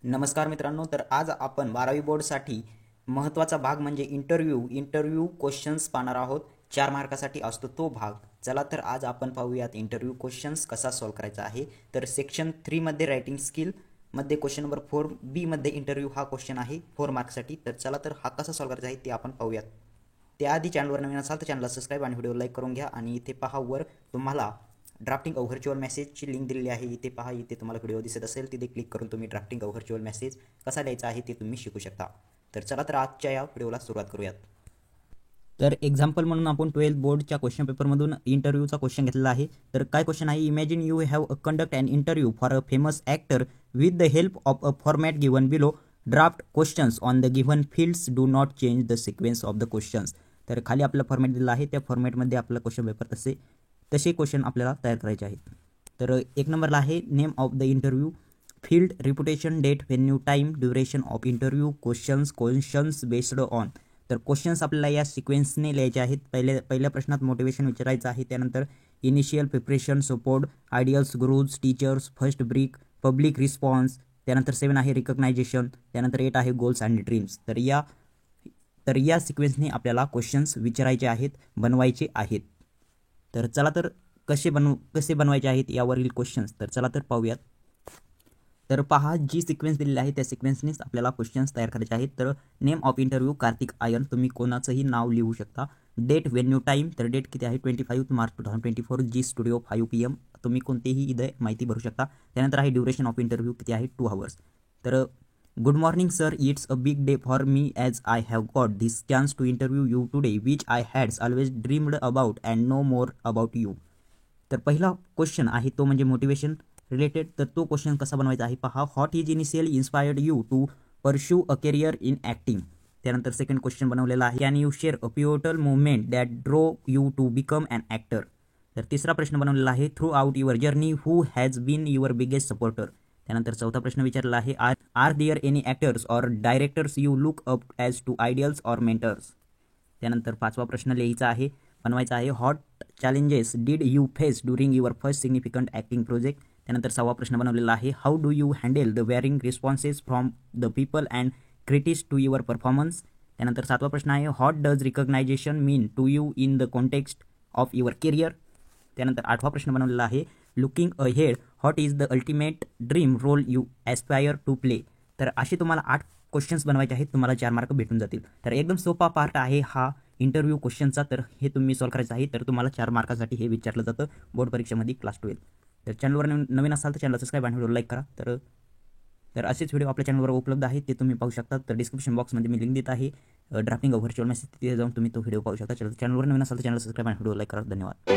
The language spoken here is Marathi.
नमस्कार मित्रांनो, तर आज आपण 12वी बोर्डसाठी महत्त्वाचा भाग म्हणजे इंटरव्ह्यू क्वेश्चन्स पाहणार आहोत. 4 मार्कासाठी असतो तो भाग. चला तर आज आपण पाहूयात इंटरव्ह्यू क्वेश्चन्स कसा सॉल्व्ह करायचा आहे. तर सेक्शन 3 मध्ये रायटिंग स्किल मध्ये क्वेश्चन नंबर 4 बी मध्ये इंटरव्ह्यू हा क्वेश्चन आहे 4 मार्क्ससाठी. तर चला तर हा कसा सॉल्व्ह करायचा आहे ते आपण पाहूयात. त्याआधी चॅनलवर नवीन असाल तर चॅनलला सबस्क्राईब आणि व्हिडिओ लाईक करून घ्या. आणि इथे पहा वर तुम्हाला ड्राफ्टिंग अ व्हर्च्युअल मेसेजची लिंक दिलेली आहे. इथे पहा, इथे तुम्हाला व्हिडिओ दिसत असेल तिथे क्लिक करून तुम्ही ड्राफ्टिंग अ व्हर्च्युअल मेसेज कसा लिहायचा आहे ते तुम्ही शिकू शकता. तर चला तर आजच्या या व्हिडिओला सुरुवात करूयात. तर एक्झाम्पल म्हणून आपण 12th बोर्डच्या क्वेश्चन पेपरमधून इंटरव्ह्यूचा क्वेश्चन घेतलेला आहे. तर काय क्वेश्चन आहे, imagine you have conduct an interview for a famous actor with the help of a format given below. Draft questions on the given fields do not change the sequence of the questions. तर खाली आपला फॉर्मॅट दिला आहे, त्या फॉर्मॅटमध्ये आपला क्वेश्चन पेपर तसे क्वेश्चन आपल्याला तयार करायचे आहेत. तर एक नंबरला आहे name of the interview, field, reputation, date, venue, time, duration of interview, questions based on. तर क्वेश्चन्स आपल्याला या सिक्वेन्सने लिहायचे आहेत. पहिल्या प्रश्नात मोटिवेशन विचारायचं आहे, त्यानंतर initial preparation, support, ideals, gurus, teachers, first brick, public response, त्यानंतर 7 आहे रिकग्नायझेशन, त्यानंतर 8 आहे गोल्स अँड ड्रीम्स. तर या सिक्वेन्सने आपल्याला क्वेश्चन्स विचारायचे आहेत, बनवायचे आहेत. तर चला तर कसे बनवायचे आहेत यावरील क्वेश्चन्स तर चला तर पाहूयात. तर पहा, जी सिक्वेन्स दिलेली आहे त्या सिक्वेन्सनेच आपल्याला क्वेश्चन्स तयार करायचे आहेत. तर name of interview Kartik ion, तुम्ही कोणाचंही नाव लिहू शकता. डेट, व्हेन्यू, टाईम, तर डेट किती आहे 25 मार्च 2024, जी स्टुडिओ 5 PM, तुम्ही कोणतेही इथे माहिती भरू शकता. त्यानंतर आहे ड्युरेशन ऑफ इंटरव्ह्यू किती आहे 2 hours. तर good morning sir, it's a big day for me as I have got this chance to interview you today which I hads always dreamed about and know more about you. तर पहिला क्वेश्चन आहे तो म्हणजे मोटिवेशन रिलेटेड. तर तो क्वेश्चन कसा बनवायचा आहे पहा. What is initially inspired you to pursue a career in acting. त्यानंतर सेकंड क्वेश्चन बनवलेला आहे, can you share a pivotal movement that drew you to become an actor. तर तिसरा प्रश्न बनवलेला आहे, throughout your journey who has been your biggest supporter. त्यानंतर चौथा प्रश्न विचारला आहे, are there any actors or directors you look up as to ideals or mentors. त्यानंतर पाचवा प्रश्न लिहायचा आहे, बनवायचा आहे, what challenges did you face during your first significant acting project. त्यानंतर 6वा प्रश्न बनवलेला आहे, how do you handle the varying responses from the people and critics to your performance. त्यानंतर 7वा प्रश्न आहे, what does recognisation mean to you in the context of your career. त्यानंतर 8वा प्रश्न बनवलेला आहे, looking ahead what is the ultimate dream role you aspire to play. तर असे तुम्हाला 8 क्वेश्चन्स बनवायचे आहेत, तुम्हाला 4 मार्क भेटून जातील. तर एकदम सोपा पार्ट आहे हा इंटरव्ह्यू क्वेश्चनचा. तर हे तुम्ही सॉल्व्ह करायचं आहे. तर तुम्हाला 4 मार्कासाठी हे विचारलं जातं बोर्ड परीक्षेमध्ये क्लास 12. तर चॅनलवर नवीन असाल तर चॅनल सबस्क्राईब आणि व्हिडिओ लाईक करा. तर असेच व्हिडिओ आपल्या चॅनलवर उपलब्ध आहेत, ते तुम्ही पाहू शकता. तर डिस्क्रिप्शन बॉक्समध्ये मी लिंक देत आहे ड्राफ्टिंग अ व्हर्च्युअल मेसेज, तिथे जाऊन तुम्ही तो व्हिडिओ पाहू शकता. चॅनलवर नवीन असाल तर चॅनल सबस्क्राईब आणि व्हिडिओ लाईक करा. धन्यवाद.